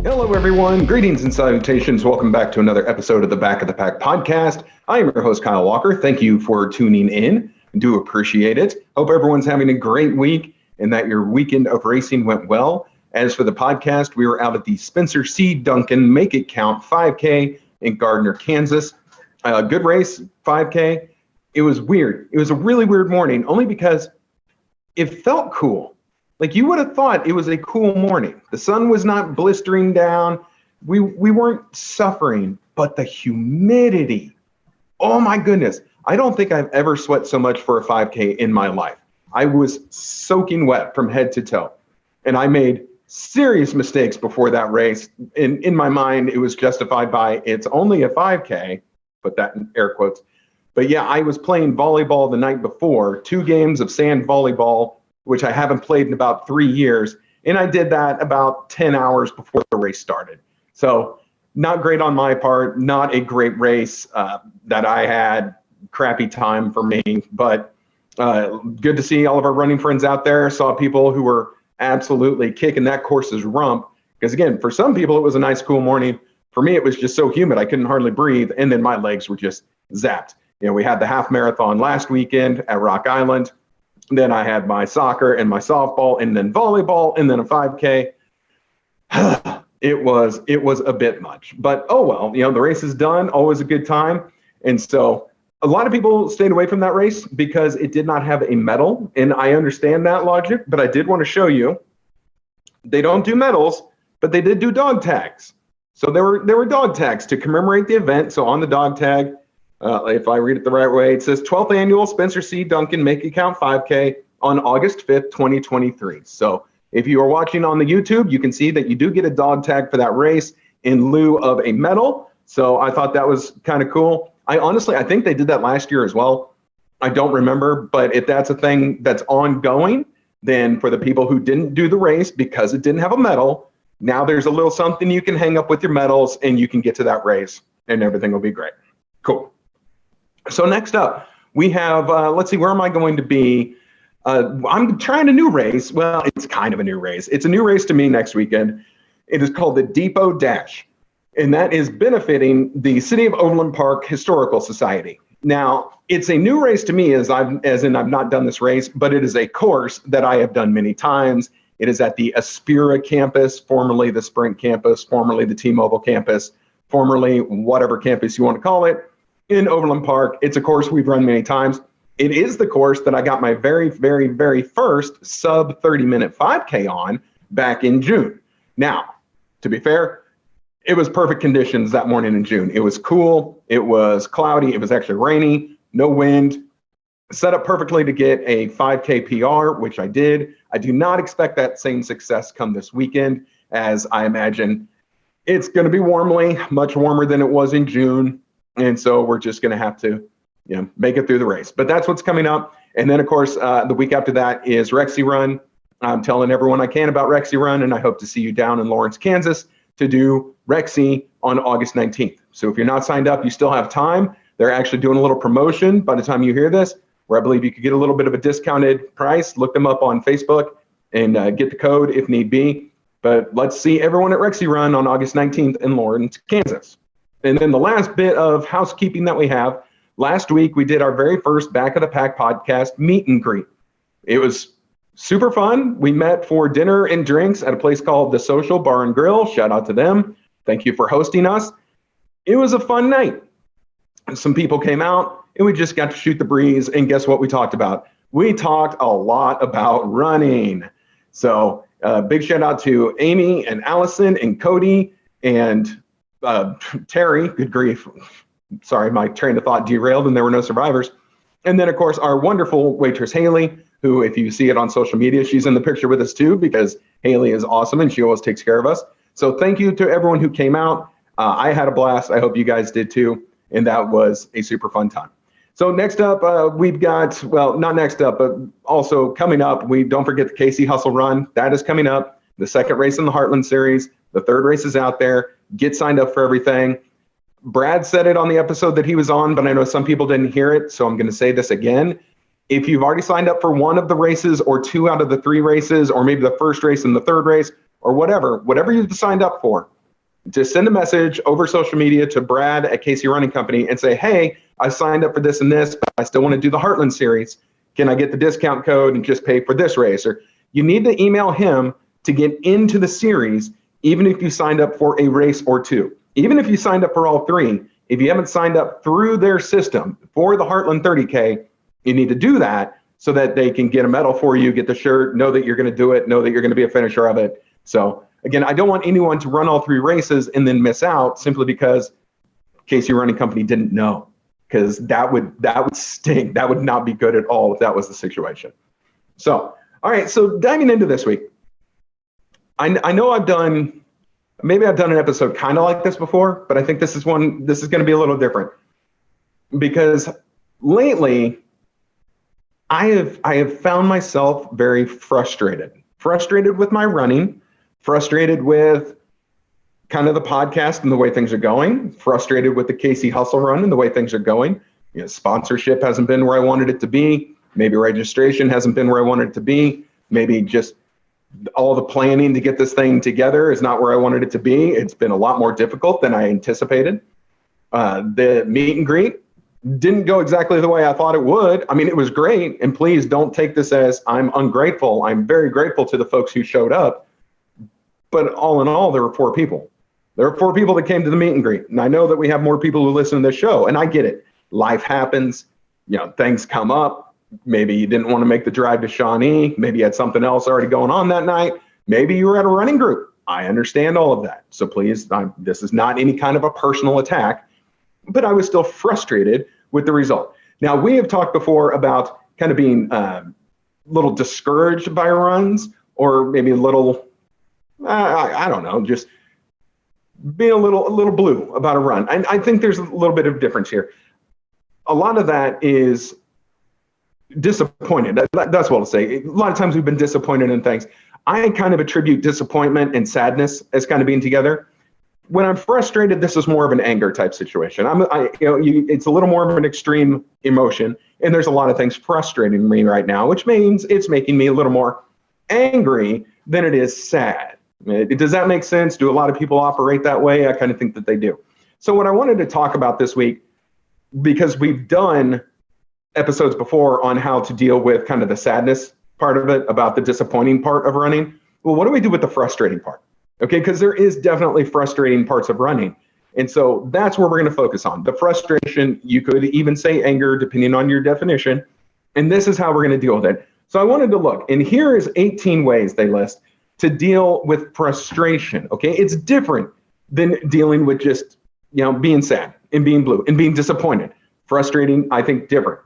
Hello, everyone. Greetings and salutations. Welcome back to another episode of the Back of the Pack podcast. I am your host, Kyle Walker. Thank you for tuning in. I do appreciate it. Hope everyone's having a great week and that your weekend of racing went well. As for the podcast, we were out at the Spencer C. Duncan Make It Count 5K in Gardner, Kansas. Good race, 5K. It was weird. It was a really weird morning, only because it felt cool. Like you would have thought it was a cool morning. The sun was not blistering down. We weren't suffering, but the humidity. Oh my goodness. I don't think I've ever sweat so much for a 5K in my life. I was soaking wet from head to toe. And I made serious mistakes before that race. In my mind, it was justified by it's only a 5K, put that in air quotes. But yeah, I was playing volleyball the night before, 2 games of sand volleyball, which I haven't played in about 3 years. And I did that about 10 hours before the race started. So not great on my part, not a great race that I had, crappy time for me, but good to see all of our running friends out there. Saw people who were absolutely kicking that course's rump. Because again, for some people, it was a nice, cool morning. For me, it was just so humid, I couldn't hardly breathe. And then my legs were just zapped. You know, we had the half marathon last weekend at Rock Island. Then I had my soccer and my softball and then volleyball and then a 5K. It was a bit much, but oh well, you know, the race is done, always a good time. And so a lot of people stayed away from that race because it did not have a medal. And I understand that logic, but I did want to show you, they don't do medals, but they did do dog tags. So there were dog tags to commemorate the event. So on the dog tag, if I read it the right way, it says 12th Annual Spencer C. Duncan Make It Count 5K on August 5th, 2023. So if you are watching on the YouTube, you can see that you do get a dog tag for that race in lieu of a medal. So I thought that was kind of cool. I think they did that last year as well. I don't remember, but if that's a thing that's ongoing, then for the people who didn't do the race because it didn't have a medal, now there's a little something you can hang up with your medals and you can get to that race and everything will be great. Cool. So next up, we have, let's see, where am I going to be? I'm trying a new race. Well, it's kind of a new race. It's a new race to me next weekend. It is called the Depot Dash, and that is benefiting the City of Overland Park Historical Society. Now, it's a new race to me as in I've not done this race, but it is a course that I have done many times. It is at the Aspira campus, formerly the Sprint campus, formerly the T-Mobile campus, formerly whatever campus you want to call it, in Overland Park. It's a course we've run many times. It is the course that I got my very, very, very first sub 30-minute 5K on back in June. Now, to be fair, it was perfect conditions that morning in June. It was cool. It was cloudy. It was actually rainy, no wind. Set up perfectly to get a 5K PR, which I did. I do not expect that same success come this weekend, as I imagine it's going to be much warmer than it was in June. And so we're just going to have to, make it through the race. But that's what's coming up. And then, of course, the week after that is Rexy Run. I'm telling everyone I can about Rexy Run, and I hope to see you down in Lawrence, Kansas to do Rexy on August 19th. So if you're not signed up, you still have time. They're actually doing a little promotion by the time you hear this, where I believe you could get a little bit of a discounted price. Look them up on Facebook and get the code if need be. But let's see everyone at Rexy Run on August 19th in Lawrence, Kansas. And then the last bit of housekeeping that we have, last week we did our very first Back of the Pack podcast meet and greet. It was super fun. We met for dinner and drinks at a place called The Social Bar and Grill. Shout out to them. Thank you for hosting us. It was a fun night. Some people came out and we just got to shoot the breeze. And guess what we talked about? We talked a lot about running. So big shout out to Amy and Allison and Cody and Terry. Good grief. Sorry, my train of thought derailed and there were no survivors. And then, of course, our wonderful waitress, Haley, who, if you see it on social media, she's in the picture with us too, because Haley is awesome and she always takes care of us. So thank you to everyone who came out. I had a blast. I hope you guys did too. And that was a super fun time. So next up, we've got, well, not next up, but also coming up, we don't forget the KC Hustle Run. That is coming up. The second race in the Heartland Series. The third race is out there. Get signed up for everything. Brad said it on the episode that he was on, but I know some people didn't hear it, so I'm going to say this again. If you've already signed up for one of the races or two out of the three races, or maybe the first race and the third race, or whatever you've signed up for, Just send a message over social media to Brad at Casey Running Company and say, hey, I signed up for this and this, but I still want to do the Heartland series. Can I get the discount code and just pay for this race? Or you need to email him to get into the series, even if you signed up for a race or two. Even if you signed up for all three, if you haven't signed up through their system for the Heartland 30K, you need to do that so that they can get a medal for you, get the shirt, know that you're going to do it, know that you're going to be a finisher of it. So again, I don't want anyone to run all three races and then miss out simply because Casey Running Company didn't know, because that would stink. That would not be good at all if that was the situation. So, all right, so diving into this week, I know I've done an episode kind of like this before, but I think this is going to be a little different, because lately I have found myself very frustrated with my running, frustrated with kind of the podcast and the way things are going, frustrated with the Casey Hustle Run and the way things are going. Sponsorship hasn't been where I wanted it to be. Maybe registration hasn't been where I wanted it to be. Maybe just all the planning to get this thing together is not where I wanted it to be. It's been a lot more difficult than I anticipated. The meet and greet didn't go exactly the way I thought it would. I mean, it was great. And please don't take this as I'm ungrateful. I'm very grateful to the folks who showed up. But all in all, there were 4 people. There were 4 people that came to the meet and greet. And I know that we have more people who listen to this show, and I get it. Life happens. Things come up. Maybe you didn't want to make the drive to Shawnee. Maybe you had something else already going on that night. Maybe you were at a running group. I understand all of that. So please, this is not any kind of a personal attack, but I was still frustrated with the result. Now, we have talked before about kind of being a little discouraged by runs, or maybe a little, I don't know, just being a little blue about a run. And I think there's a little bit of difference here. A lot of that is disappointed. That's what I'll say. A lot of times we've been disappointed in things. I kind of attribute disappointment and sadness as kind of being together. When I'm frustrated, this is more of an anger type situation. It's a little more of an extreme emotion, and there's a lot of things frustrating me right now, which means it's making me a little more angry than it is sad. Does that make sense? Do a lot of people operate that way? I kind of think that they do. So what I wanted to talk about this week, because we've done episodes before on how to deal with kind of the sadness part of it, about the disappointing part of running. Well, what do we do with the frustrating part? Okay, because there is definitely frustrating parts of running. And so that's where we're going to focus on. The frustration, you could even say anger, depending on your definition. And this is how we're going to deal with it. So I wanted to look, and here is 18 ways they list to deal with frustration. Okay, it's different than dealing with just, being sad and being blue and being disappointed. Frustrating, I think, different.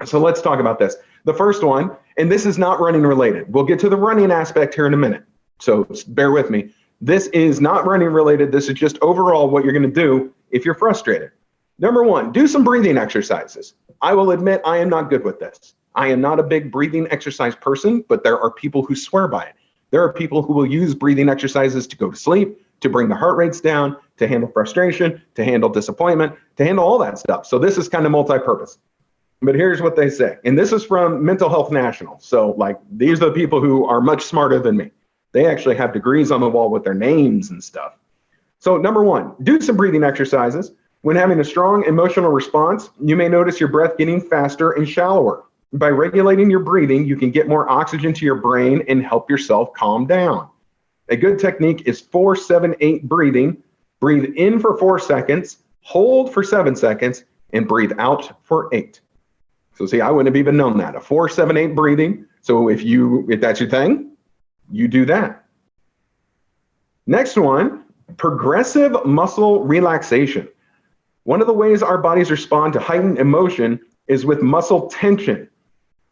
So let's talk about this. The first one, and this is not running related. We'll get to the running aspect here in a minute. So bear with me. This is not running related. This is just overall what you're going to do if you're frustrated. Number 1, do some breathing exercises. I will admit I am not good with this. I am not a big breathing exercise person, but there are people who swear by it. There are people who will use breathing exercises to go to sleep, to bring the heart rates down, to handle frustration, to handle disappointment, to handle all that stuff. So this is kind of multi-purpose. But here's what they say. And this is from Mental Health National. So these are the people who are much smarter than me. They actually have degrees on the wall with their names and stuff. So number 1, do some breathing exercises. When having a strong emotional response, you may notice your breath getting faster and shallower. By regulating your breathing, you can get more oxygen to your brain and help yourself calm down. A good technique is 4-7-8 breathing. Breathe in for 4 seconds, hold for 7 seconds, and breathe out for 8. So see, I wouldn't have even known that. A 4-7-8 breathing. So if that's your thing, you do that. Next one, progressive muscle relaxation. One of the ways our bodies respond to heightened emotion is with muscle tension.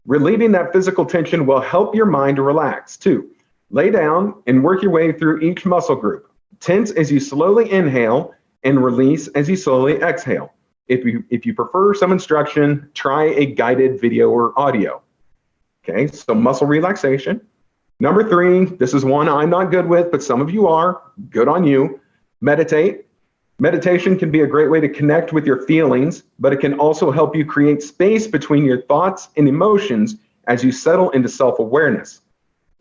Relieving that physical tension will help your mind to relax too. Lay down and work your way through each muscle group. Tense as you slowly inhale and release as you slowly exhale. If you prefer some instruction, try a guided video or audio. Okay, so muscle relaxation. Number 3, this is one I'm not good with, but some of you are. Good on you. Meditate. Meditation can be a great way to connect with your feelings, but it can also help you create space between your thoughts and emotions as you settle into self-awareness.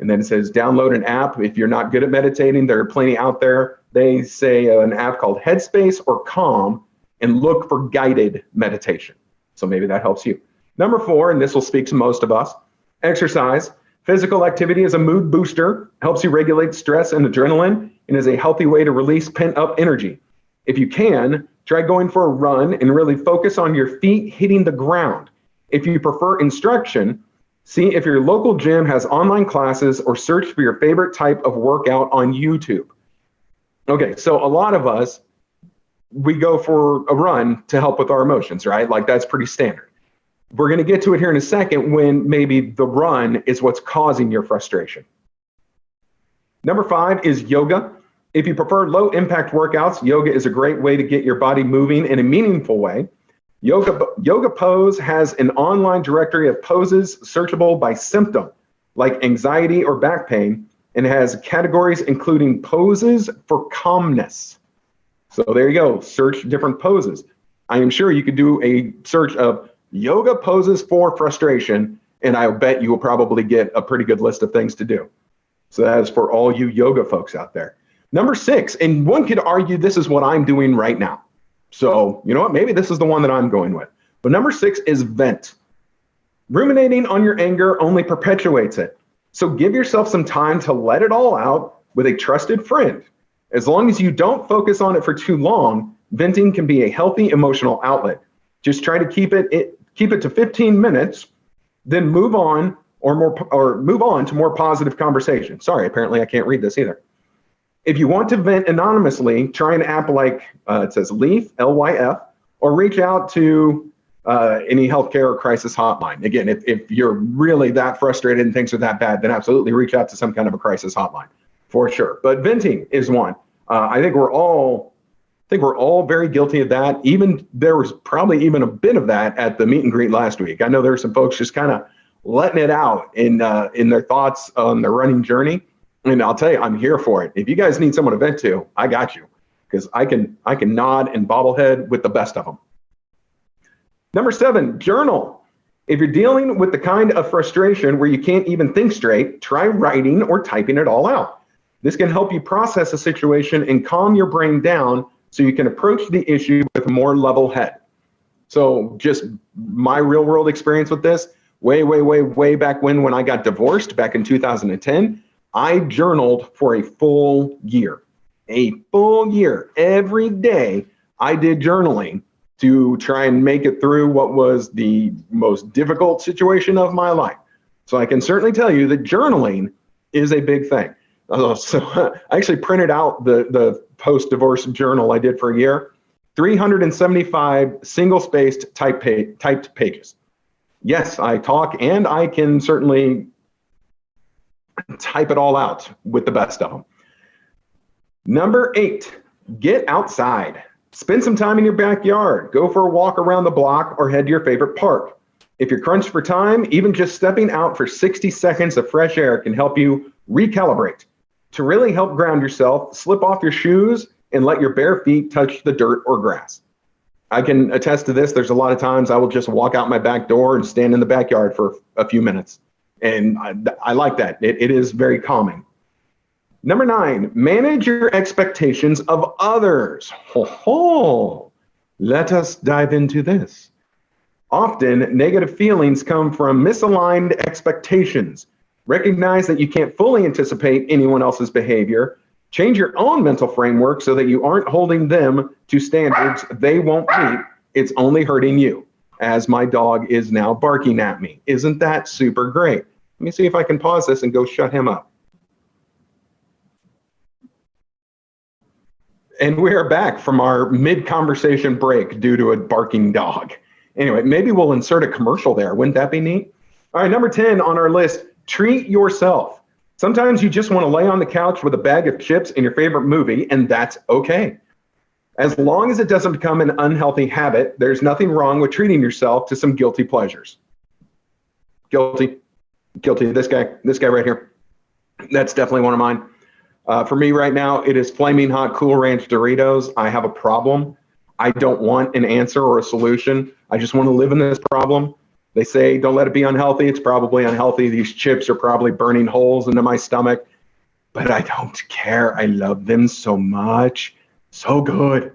And then it says download an app. If you're not good at meditating, there are plenty out there. they say an app called Headspace or Calm, and look for guided meditation. So maybe that helps you. Number 4, and this will speak to most of us, exercise. Physical activity is a mood booster, helps you regulate stress and adrenaline, and is a healthy way to release pent-up energy. If you can, try going for a run and really focus on your feet hitting the ground. If you prefer instruction, see if your local gym has online classes or search for your favorite type of workout on YouTube. Okay, so a lot of us, we go for a run to help with our emotions, right? Like that's pretty standard. We're going to get to it here in a second when maybe the run is what's causing your frustration. Number 5 is yoga. If you prefer low impact workouts, yoga is a great way to get your body moving in a meaningful way. Yoga Pose has an online directory of poses searchable by symptom, like anxiety or back pain, and has categories including poses for calmness. So there you go, search different poses. I am sure you could do a search of yoga poses for frustration, and I bet you will probably get a pretty good list of things to do. So that is for all you yoga folks out there. Number 6, and one could argue this is what I'm doing right now. So you know what, maybe this is the one that I'm going with. But number 6 is vent. Ruminating on your anger only perpetuates it. So give yourself some time to let it all out with a trusted friend. As long as you don't focus on it for too long, venting can be a healthy emotional outlet. Just try to keep it to 15 minutes, then move on to more positive conversation. Sorry, apparently I can't read this either. If you want to vent anonymously, try an app like it says Leaf, L-Y-F, or reach out to any healthcare or crisis hotline. Again, if you're really that frustrated and things are that bad, then absolutely reach out to some kind of a crisis hotline for sure. But venting is one. I think we're all very guilty of that. Even there was probably even a bit of that at the meet and greet last week. I know there were some folks just kind of letting it out in their thoughts on their running journey. And I'll tell you, I'm here for it. If you guys need someone to vent to, I got you, because I can nod and bobblehead with the best of them. Number 7, journal. If you're dealing with the kind of frustration where you can't even think straight, try writing or typing it all out. This can help you process a situation and calm your brain down so you can approach the issue with a more level head. So just my real world experience with this, way back when I got divorced back in 2010, I journaled for a full year. A full year. Every day I did journaling to try and make it through what was the most difficult situation of my life. So I can certainly tell you that journaling is a big thing. So I actually printed out the post-divorce journal I did for a year, 375 single-spaced typed pages. Yes, I talk and I can certainly type it all out with the best of them. Number 8, get outside. Spend some time in your backyard. Go for a walk around the block or head to your favorite park. If you're crunched for time, even just stepping out for 60 seconds of fresh air can help you recalibrate. To really help ground yourself, slip off your shoes and let your bare feet touch the dirt or grass. I can attest to this. There's a lot of times I will just walk out my back door and stand in the backyard for a few minutes. And I like that. It is very calming. Number 9, manage your expectations of others. Let us dive into this. Often, negative feelings come from misaligned expectations. Recognize that you can't fully anticipate anyone else's behavior. Change your own mental framework so that you aren't holding them to standards they won't meet. It's only hurting you, as my dog is now barking at me. Isn't that super great? Let me see if I can pause this and go shut him up. And we are back from our mid-conversation break due to a barking dog. Anyway, maybe we'll insert a commercial there. Wouldn't that be neat? All right, number 10 on our list, treat yourself. Sometimes you just want to lay on the couch with a bag of chips and your favorite movie, and that's okay. As long as it doesn't become an unhealthy habit, there's nothing wrong with treating yourself to some guilty pleasures. Guilty. This guy right here. That's definitely one of mine. For me right now, it is Flaming Hot Cool Ranch Doritos. I have a problem. I don't want an answer or a solution. I just want to live in this problem. They say, don't let it be unhealthy. It's probably unhealthy. These chips are probably burning holes into my stomach. but I don't care. I love them so much. So good.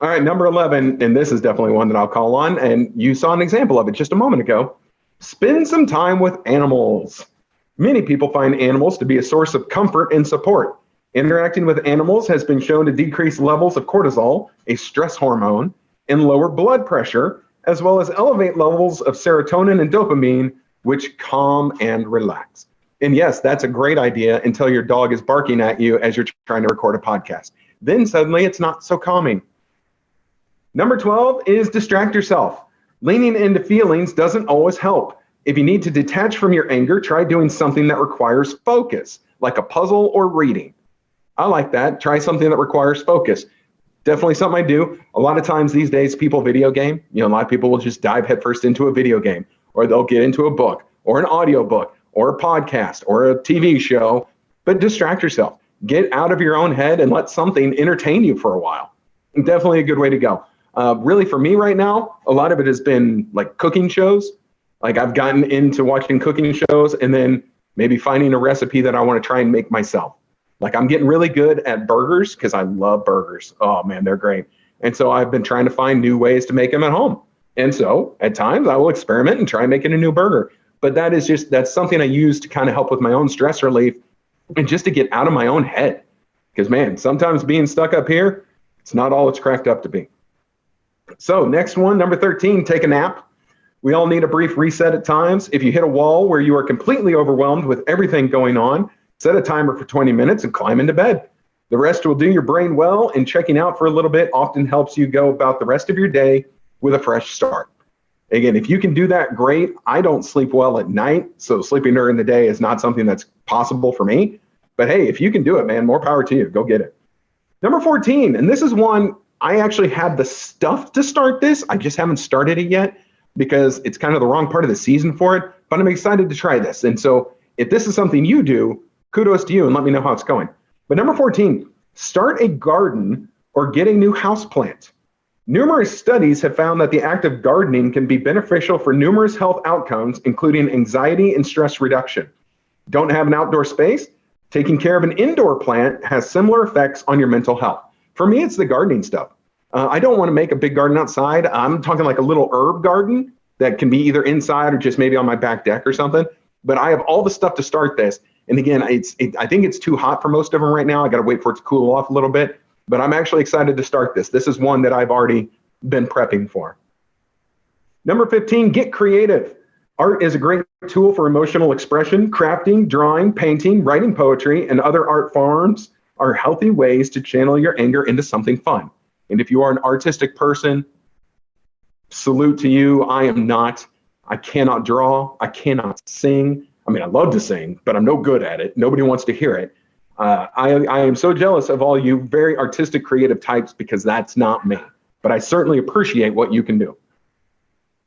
All right, number 11, and this is definitely one that I'll call on, and you saw an example of it just a moment ago. Spend some time with animals. Many people find animals to be a source of comfort and support. Interacting with animals has been shown to decrease levels of cortisol, a stress hormone, and lower blood pressure, as well as elevate levels of serotonin and dopamine, which calm and relax. And yes, that's a great idea until your dog is barking at you as you're trying to record a podcast. Then suddenly it's not so calming. Number 12 is distract yourself. Leaning into feelings doesn't always help. If you need to detach from your anger, try doing something that requires focus, like a puzzle or reading. I like that. Try something that requires focus. Definitely something I do. A lot of times these days, people video game. A lot of people will just dive headfirst into a video game, or they'll get into a book, or an audio book, or a podcast, or a TV show. But distract yourself. Get out of your own head and let something entertain you for a while. Definitely a good way to go. Really, for me right now, a lot of it has been like cooking shows. Like I've gotten into watching cooking shows and then maybe finding a recipe that I want to try and make myself. Like I'm getting really good at burgers because I love burgers. Oh man, they're great. And so I've been trying to find new ways to make them at home. And so at times I will experiment and try making a new burger. But that's something I use to kind of help with my own stress relief and just to get out of my own head. Because man, sometimes being stuck up here, it's not all it's cracked up to be. So next one, number 13, take a nap. We all need a brief reset at times. If you hit a wall where you are completely overwhelmed with everything going on, set a timer for 20 minutes and climb into bed. The rest will do your brain well, and checking out for a little bit often helps you go about the rest of your day with a fresh start. Again, if you can do that, great. I don't sleep well at night, so sleeping during the day is not something that's possible for me. But hey, if you can do it, man, more power to you. Go get it. Number 14, and this is one I actually had the stuff to start this. I just haven't started it yet because it's kind of the wrong part of the season for it, but I'm excited to try this. And so if this is something you do, kudos to you and let me know how it's going. But number 14, start a garden or get a new houseplant. Numerous studies have found that the act of gardening can be beneficial for numerous health outcomes, including anxiety and stress reduction. Don't have an outdoor space? Taking care of an indoor plant has similar effects on your mental health. For me, it's the gardening stuff. I don't want to make a big garden outside. I'm talking like a little herb garden that can be either inside or just maybe on my back deck or something. But I have all the stuff to start this. And again, I think it's too hot for most of them right now. I got to wait for it to cool off a little bit. But I'm actually excited to start this. This is one that I've already been prepping for. Number 15, get creative. Art is a great tool for emotional expression. Crafting, drawing, painting, writing poetry, and other art forms are healthy ways to channel your anger into something fun. And if you are an artistic person, salute to you. I am not. I cannot draw. I cannot sing. I mean, I love to sing, but I'm no good at it. Nobody wants to hear it. I am so jealous of all you very artistic, creative types because that's not me. But I certainly appreciate what you can do.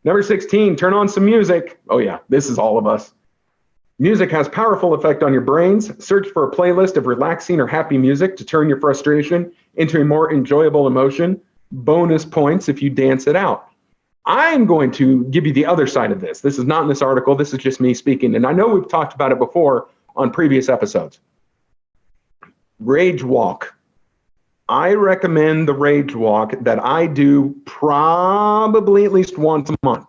Number 16, turn on some music. Oh yeah, this is all of us. Music has powerful effect on your brains. Search for a playlist of relaxing or happy music to turn your frustration into a more enjoyable emotion. Bonus points if you dance it out. I'm going to give you the other side of this. This is not in this article. This is just me speaking. And I know we've talked about it before on previous episodes. Rage walk. I recommend the rage walk that I do probably at least once a month.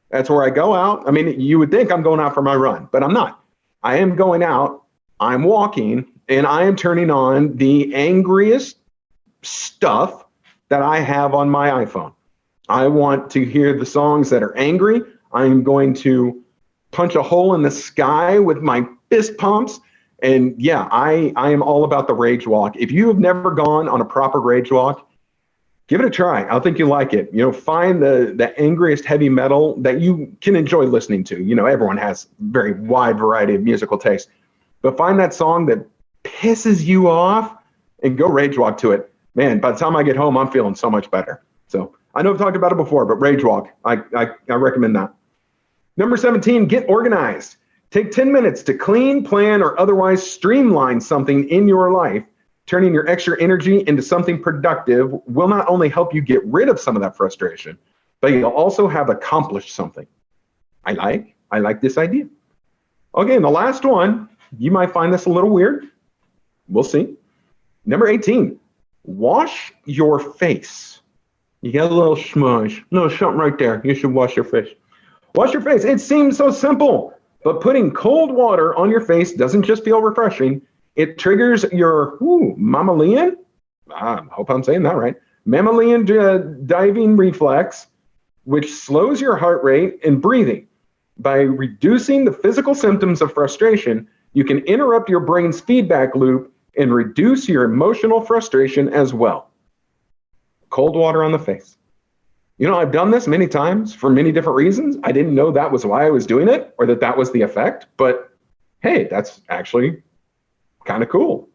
That's where I go out. I mean, you would think I'm going out for my run, but I'm not. I am going out, I'm walking, and I am turning on the angriest stuff that I have on my iPhone. I want to hear the songs that are angry. I'm going to punch a hole in the sky with my fist pumps. And yeah, I am all about the rage walk. If you have never gone on a proper rage walk, give it a try. I think you'll like it. Find the angriest heavy metal that you can enjoy listening to. Everyone has very wide variety of musical tastes. But find that song that pisses you off and go rage walk to it. Man, by the time I get home, I'm feeling so much better. So I know I've talked about it before, but rage walk, I recommend that. Number 17, get organized. Take 10 minutes to clean, plan, or otherwise streamline something in your life. Turning your extra energy into something productive will not only help you get rid of some of that frustration, but you'll also have accomplished something. I like this idea. Okay, and the last one, you might find this a little weird. We'll see. Number 18, wash your face. You got a little smudge, no, something right there. You should wash your face. Wash your face. It seems so simple, but putting cold water on your face doesn't just feel refreshing. It triggers your mammalian, I hope I'm saying that right, mammalian diving reflex, which slows your heart rate and breathing. By reducing the physical symptoms of frustration, you can interrupt your brain's feedback loop and reduce your emotional frustration as well. Cold water on the face. You know, I've done this many times for many different reasons. I didn't know that was why I was doing it or that was the effect, but hey, that's actually kind of cool.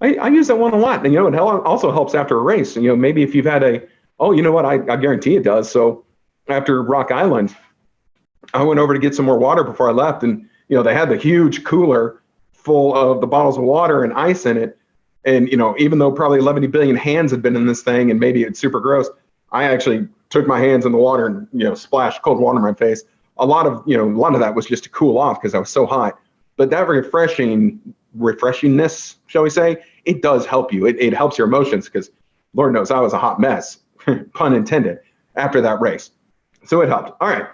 I use that one a lot. And, you know, it also helps after a race. You know, maybe if you've had you know what, I guarantee it does. So after Rock Island, I went over to get some more water before I left. And, you know, they had the huge cooler full of the bottles of water and ice in it. And, you know, even though probably 11 billion hands had been in this thing and maybe it's super gross, I actually took my hands in the water and, you know, splashed cold water in my face. A lot of that was just to cool off because I was so hot. But that refreshingness, shall we say, it does help you. It helps your emotions because Lord knows I was a hot mess, pun intended, after that race. So it helped. All right.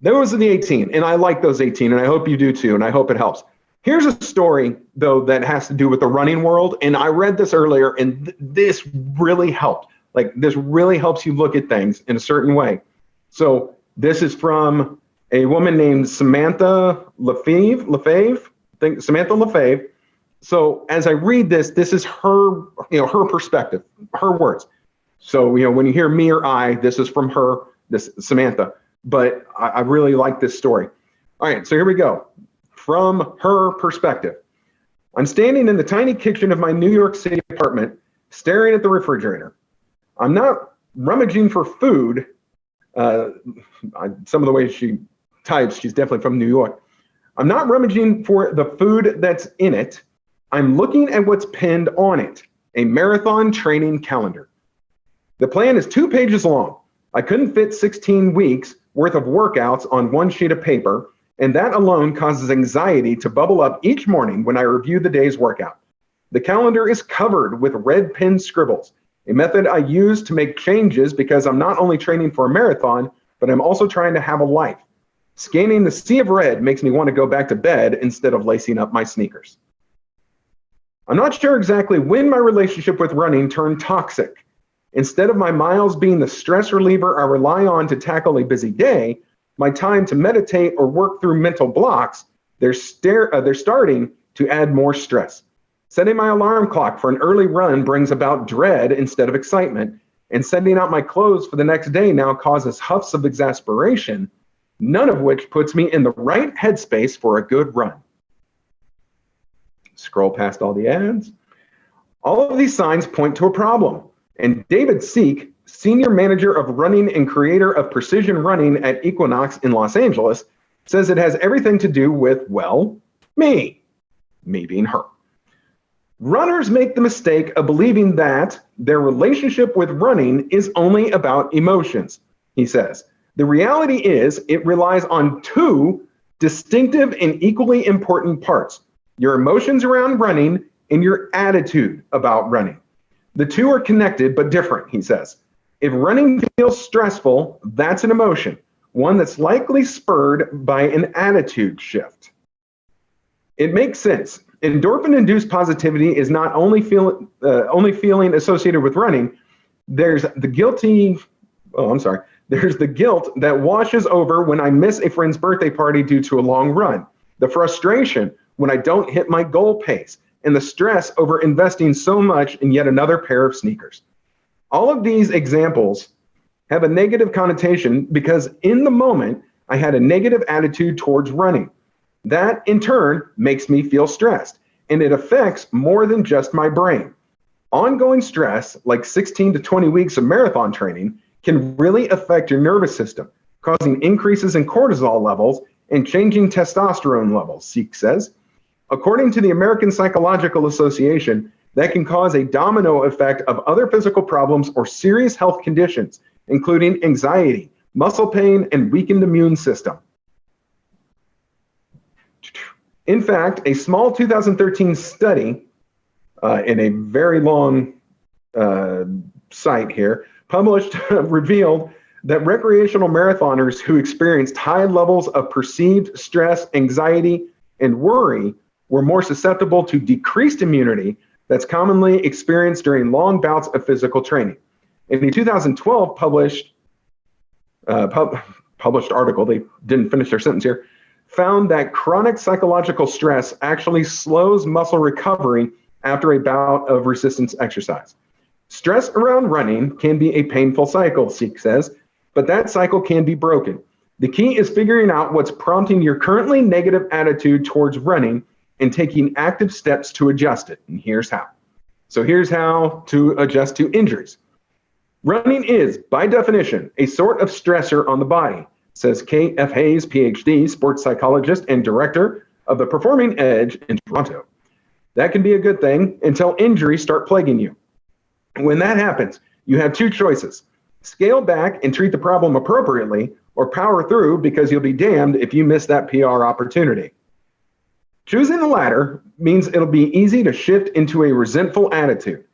Those are the 18, and I like those 18, and I hope you do too, and I hope it helps. Here's a story, though, that has to do with the running world, and I read this earlier, and this really helped. Like, this really helps you look at things in a certain way. So this is from a woman named Samantha Lefebvre. Samantha Lefebvre. So as I read this is her, her perspective, her words. So, when you hear me or I, this is from her, this Samantha. But I really like this story. All right, so here we go. From her perspective. I'm standing in the tiny kitchen of my New York City apartment, staring at the refrigerator. I'm not rummaging for food. Some of the ways she types, she's definitely from New York. I'm not rummaging for the food that's in it. I'm looking at what's pinned on it, a marathon training calendar. The plan is 2 pages long. I couldn't fit 16 weeks worth of workouts on one sheet of paper, and that alone causes anxiety to bubble up each morning when I review the day's workout. The calendar is covered with red pen scribbles, a method I use to make changes because I'm not only training for a marathon, but I'm also trying to have a life. Scanning the sea of red makes me want to go back to bed instead of lacing up my sneakers. I'm not sure exactly when my relationship with running turned toxic. Instead of my miles being the stress reliever I rely on to tackle a busy day, my time to meditate or work through mental blocks, they're starting to add more stress. Setting my alarm clock for an early run brings about dread instead of excitement, and sending out my clothes for the next day now causes huffs of exasperation, none of which puts me in the right headspace for a good run. Scroll past all the ads. All of these signs point to a problem, and David Seek, senior manager of running and creator of Precision Running at Equinox in Los Angeles, says it has everything to do with, well, me being her. Runners make the mistake of believing that their relationship with running is only about emotions, he says. The reality is it relies on 2 distinctive and equally important parts: your emotions around running and your attitude about running. The 2 are connected but different, he says. If running feels stressful, that's an emotion, one that's likely spurred by an attitude shift. It makes sense. Endorphin-induced positivity is not only feeling associated with running. There's the guilt that washes over when I miss a friend's birthday party due to a long run, the frustration when I don't hit my goal pace, and the stress over investing so much in yet another pair of sneakers. All of these examples have a negative connotation because in the moment, I had a negative attitude towards running. That, in turn, makes me feel stressed, and it affects more than just my brain. Ongoing stress, like 16 to 20 weeks of marathon training, can really affect your nervous system, causing increases in cortisol levels and changing testosterone levels, Seek says. According to the American Psychological Association, that can cause a domino effect of other physical problems or serious health conditions, including anxiety, muscle pain, and weakened immune system. In fact, a small 2013 study in a very long site here published revealed that recreational marathoners who experienced high levels of perceived stress, anxiety, and worry were more susceptible to decreased immunity that's commonly experienced during long bouts of physical training. In the 2012 published article, they didn't finish their sentence here, found that chronic psychological stress actually slows muscle recovery after a bout of resistance exercise. Stress around running can be a painful cycle, Seek says, but that cycle can be broken. The key is figuring out what's prompting your currently negative attitude towards running and taking active steps to adjust it. And here's how. So here's how to adjust to injuries. Running is, by definition, a sort of stressor on the body, says K.F. Hayes, PhD, sports psychologist and director of the Performing Edge in Toronto. That can be a good thing until injuries start plaguing you. When that happens, you have two choices. Scale back and treat the problem appropriately, or power through because you'll be damned if you miss that PR opportunity. Choosing the latter means it'll be easy to shift into a resentful attitude.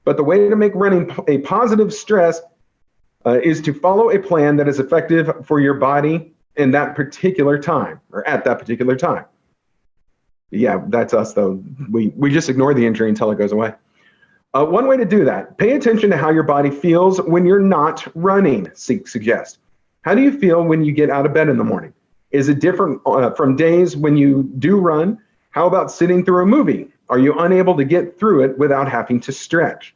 But the way to make running a positive stress is to follow a plan that is effective for your body in that particular time, or at that particular time. Yeah, that's us though. We just ignore the injury until it goes away. One way to do that, pay attention to how your body feels when you're not running, suggest. How do you feel when you get out of bed in the morning? Is it different from days when you do run? How about sitting through a movie? Are you unable to get through it without having to stretch?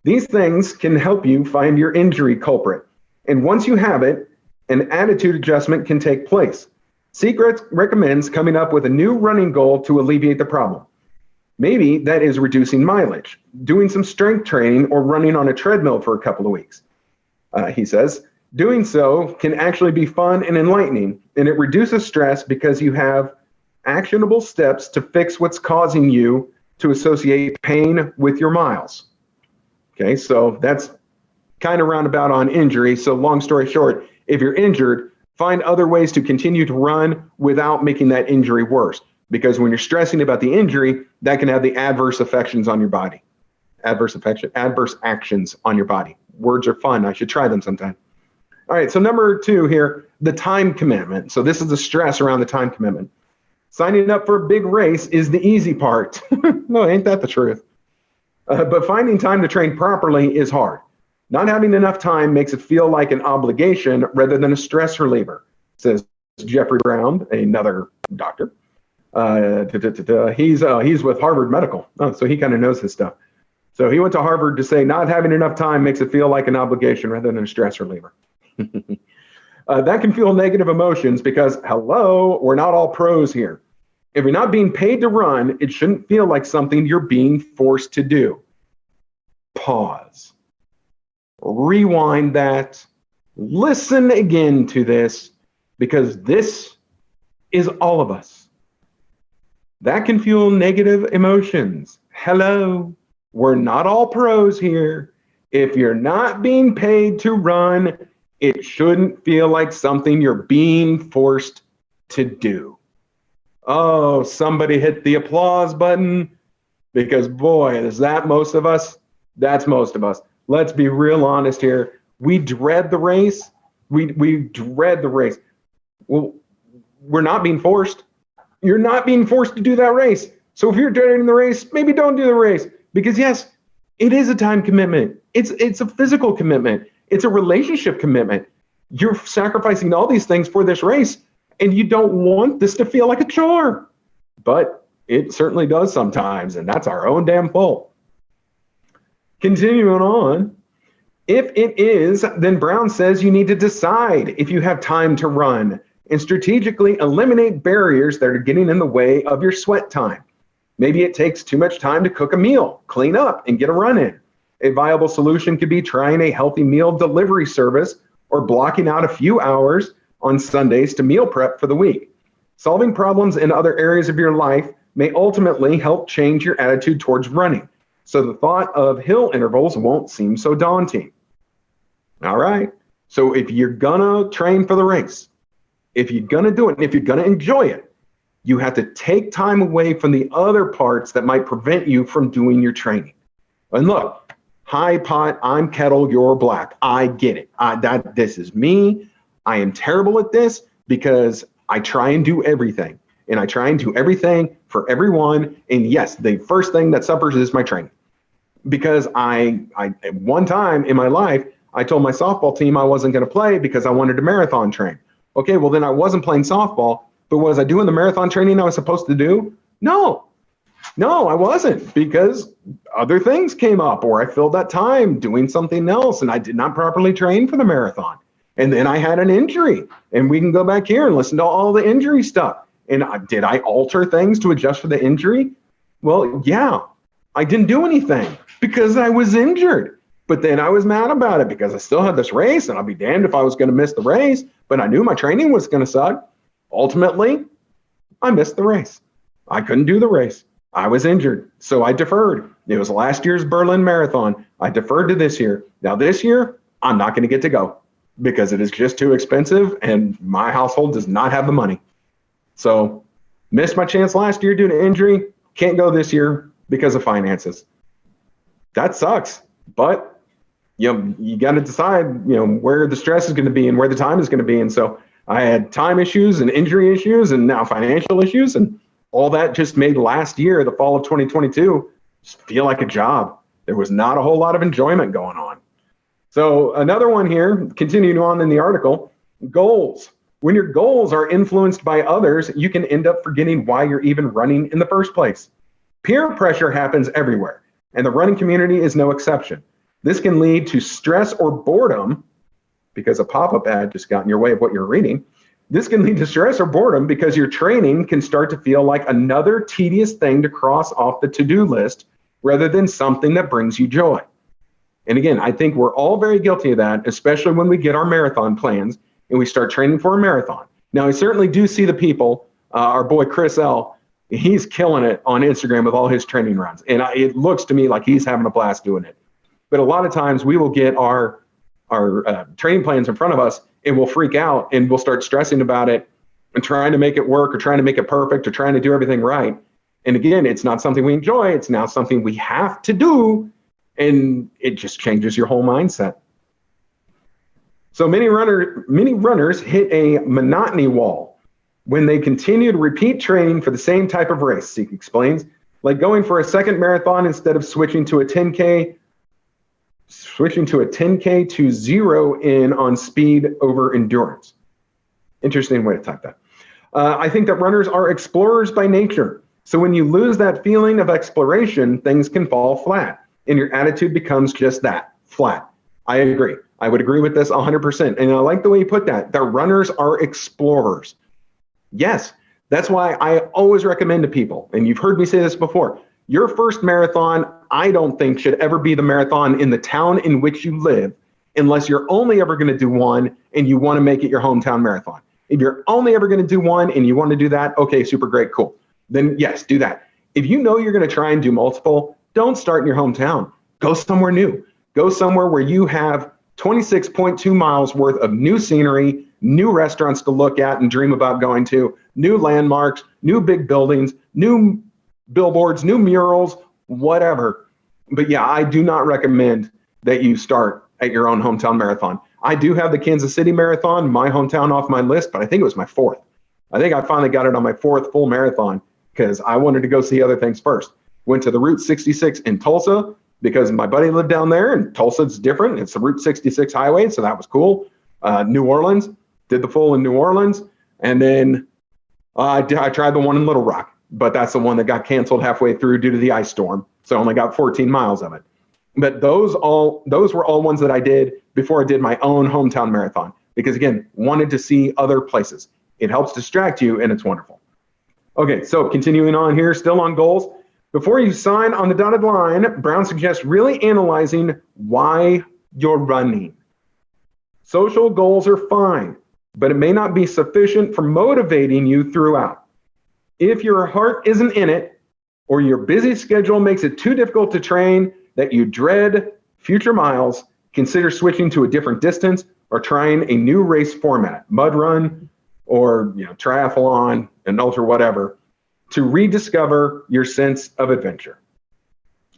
These things can help you find your injury culprit. And once you have it, an attitude adjustment can take place. Secrets recommends coming up with a new running goal to alleviate the problem. Maybe that is reducing mileage, doing some strength training, or running on a treadmill for a couple of weeks. He says, doing so can actually be fun and enlightening, and it reduces stress because you have actionable steps to fix what's causing you to associate pain with your miles. Okay, so that's kind of roundabout on injury. So long story short, if you're injured, find other ways to continue to run without making that injury worse. Because when you're stressing about the injury, that can have the adverse affections on your body. Adverse actions on your body. Words are fun. I should try them sometime. All right, so number 2 here, the time commitment. So this is the stress around the time commitment. Signing up for a big race is the easy part. No, ain't that the truth? But finding time to train properly is hard. Not having enough time makes it feel like an obligation rather than a stress reliever, says Jeffrey Brown, another doctor. He's with Harvard Medical, so he kind of knows his stuff. So he went to Harvard to say not having enough time makes it feel like an obligation rather than a stress reliever. That can fuel negative emotions because, hello, we're not all pros here. If you're not being paid to run, it shouldn't feel like something you're being forced to do. Pause. Rewind that. Listen again to this, because this is all of us. That can fuel negative emotions. Hello, we're not all pros here. If you're not being paid to run, it shouldn't feel like something you're being forced to do. Oh, somebody hit the applause button, because boy, is that most of us? That's most of us. Let's be real honest here. We dread the race. We dread the race. Well, we're not being forced. You're not being forced to do that race. So if you're dreading the race, maybe don't do the race. Because yes, it is a time commitment. It's a physical commitment. It's a relationship commitment. You're sacrificing all these things for this race, and you don't want this to feel like a chore. But it certainly does sometimes, and that's our own damn fault. Continuing on, if it is, then Brown says you need to decide if you have time to run and strategically eliminate barriers that are getting in the way of your sweat time. Maybe it takes too much time to cook a meal, clean up, and get a run in. A viable solution could be trying a healthy meal delivery service or blocking out a few hours on Sundays to meal prep for the week. Solving problems in other areas of your life may ultimately help change your attitude towards running, so the thought of hill intervals won't seem so daunting. All right, so if you're gonna train for the race, if you're gonna do it, and if you're gonna enjoy it, You have to take time away from the other parts that might prevent you from doing your training. And look, hi pot, I'm kettle, you're black. I get it. This is me. I am terrible at this because I try and do everything. And I try and do everything for everyone. And yes, the first thing that suffers is my training. Because I one time in my life, I told my softball team I wasn't going to play because I wanted to marathon train. Okay, well then I wasn't playing softball, but was I doing the marathon training I was supposed to do? No, I wasn't, because other things came up, or I filled that time doing something else and I did not properly train for the marathon. And then I had an injury, and we can go back here and listen to all the injury stuff. And did I alter things to adjust for the injury? Well, yeah, I didn't do anything because I was injured. But then I was mad about it because I still had this race, and I'll be damned if I was going to miss the race, but I knew my training was going to suck. Ultimately, I missed the race. I couldn't do the race. I was injured, so I deferred. It was last year's Berlin Marathon. I deferred to this year. Now this year, I'm not going to get to go because it is just too expensive, and my household does not have the money. So missed my chance last year due to injury. Can't go this year because of finances. That sucks, but you got to decide, where the stress is going to be and where the time is going to be. And so I had time issues and injury issues and now financial issues, and all that just made last year, the fall of 2022, just feel like a job. There was not a whole lot of enjoyment going on. So another one here, continuing on in the article, goals. When your goals are influenced by others, you can end up forgetting why you're even running in the first place. Peer pressure happens everywhere, and the running community is no exception. This can lead to stress or boredom, because a pop-up ad just got in your way of what you're reading. This can lead to stress or boredom because your training can start to feel like another tedious thing to cross off the to-do list rather than something that brings you joy. And again, I think we're all very guilty of that, especially when we get our marathon plans and we start training for a marathon. Now, I certainly do see the people, our boy Chris L., he's killing it on Instagram with all his training runs. And it looks to me like he's having a blast doing it. But a lot of times we will get our training plans in front of us and we'll freak out and we'll start stressing about it and trying to make it work or trying to make it perfect or trying to do everything right. And again, it's not something we enjoy. It's now something we have to do. And it just changes your whole mindset. So many runners hit a monotony wall when they continue to repeat training for the same type of race, Seek explains, like going for a second marathon instead of switching to a 10K to zero in on speed over endurance. Interesting way to type that. I think that runners are explorers by nature. So when you lose that feeling of exploration, things can fall flat and your attitude becomes just that, flat. I agree. I would agree with this 100%. And I like the way you put that. The runners are explorers. Yes, that's why I always recommend to people, and you've heard me say this before, your first marathon, I don't think should ever be the marathon in the town in which you live, unless you're only ever going to do one and you want to make it your hometown marathon. If you're only ever going to do one and you want to do that, okay, super great, cool. Then yes, do that. If you know you're going to try and do multiple, don't start in your hometown. Go somewhere new. Go somewhere where you have 26.2 miles worth of new scenery, new restaurants to look at and dream about going to, new landmarks, new big buildings, new billboards, new murals, whatever. But yeah, I do not recommend that you start at your own hometown marathon. I do have the Kansas City Marathon, my hometown, off my list, but I think it was my fourth. I think I finally got it on my fourth full marathon because I wanted to go see other things first. Went to the Route 66 in Tulsa because my buddy lived down there, and Tulsa's different. It's the Route 66 highway, so that was cool. New Orleans, did the full in New Orleans. And then I tried the one in Little Rock, but that's the one that got canceled halfway through due to the ice storm. So I only got 14 miles of it. But those were all ones that I did before I did my own hometown marathon. Because again, wanted to see other places. It helps distract you, and it's wonderful. Okay, so continuing on here, still on goals. Before you sign on the dotted line, Brown suggests really analyzing why you're running. Social goals are fine, but it may not be sufficient for motivating you throughout. If your heart isn't in it, or your busy schedule makes it too difficult to train that you dread future miles, consider switching to a different distance or trying a new race format, mud run or triathlon, an ultra, whatever, to rediscover your sense of adventure.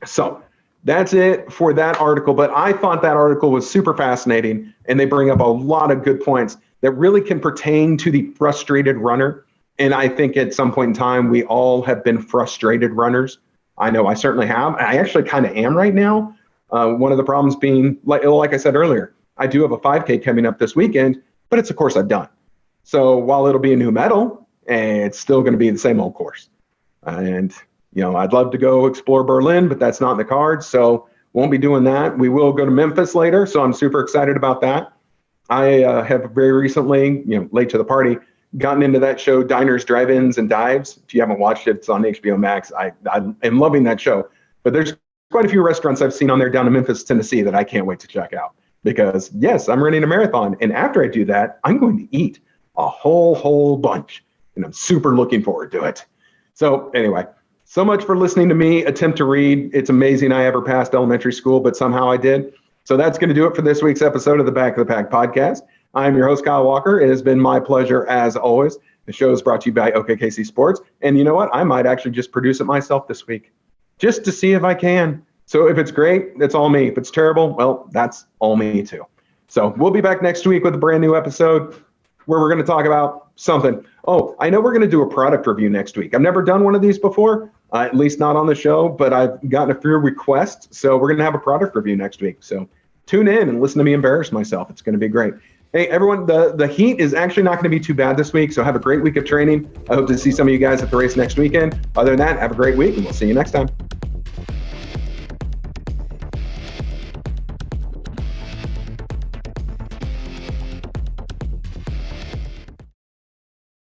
So that's it for that article. But I thought that article was super fascinating, and they bring up a lot of good points that really can pertain to the frustrated runner. And I think at some point in time, we all have been frustrated runners. I know I certainly have. I actually kind of am right now. One of the problems being, like I said earlier, I do have a 5K coming up this weekend, but it's a course I've done. So while it'll be a new medal, it's still going to be the same old course. And I'd love to go explore Berlin, but that's not in the cards, so won't be doing that. We will go to Memphis later, so I'm super excited about that. I have very recently, late to the party, gotten into that show, Diners, Drive-Ins, and Dives. If you haven't watched it, it's on HBO Max. I am loving that show. But there's quite a few restaurants I've seen on there down in Memphis, Tennessee that I can't wait to check out. Because, yes, I'm running a marathon, and after I do that, I'm going to eat a whole bunch, and I'm super looking forward to it. So anyway, so much for listening to me attempt to read. It's amazing I ever passed elementary school, but somehow I did. So that's going to do it for this week's episode of the Back of the Pack podcast. I'm your host, Kyle Walker. It has been my pleasure as always. The show is brought to you by OKKC Sports. And you know what? I might actually just produce it myself this week just to see if I can. So if it's great, it's all me. If it's terrible, well, that's all me too. So we'll be back next week with a brand new episode where we're going to talk about something. Oh, I know we're going to do a product review next week. I've never done one of these before, at least not on the show, but I've gotten a few requests. So we're going to have a product review next week. So tune in and listen to me embarrass myself. It's going to be great. Hey, everyone, the heat is actually not going to be too bad this week. So have a great week of training. I hope to see some of you guys at the race next weekend. Other than that, have a great week, and we'll see you next time.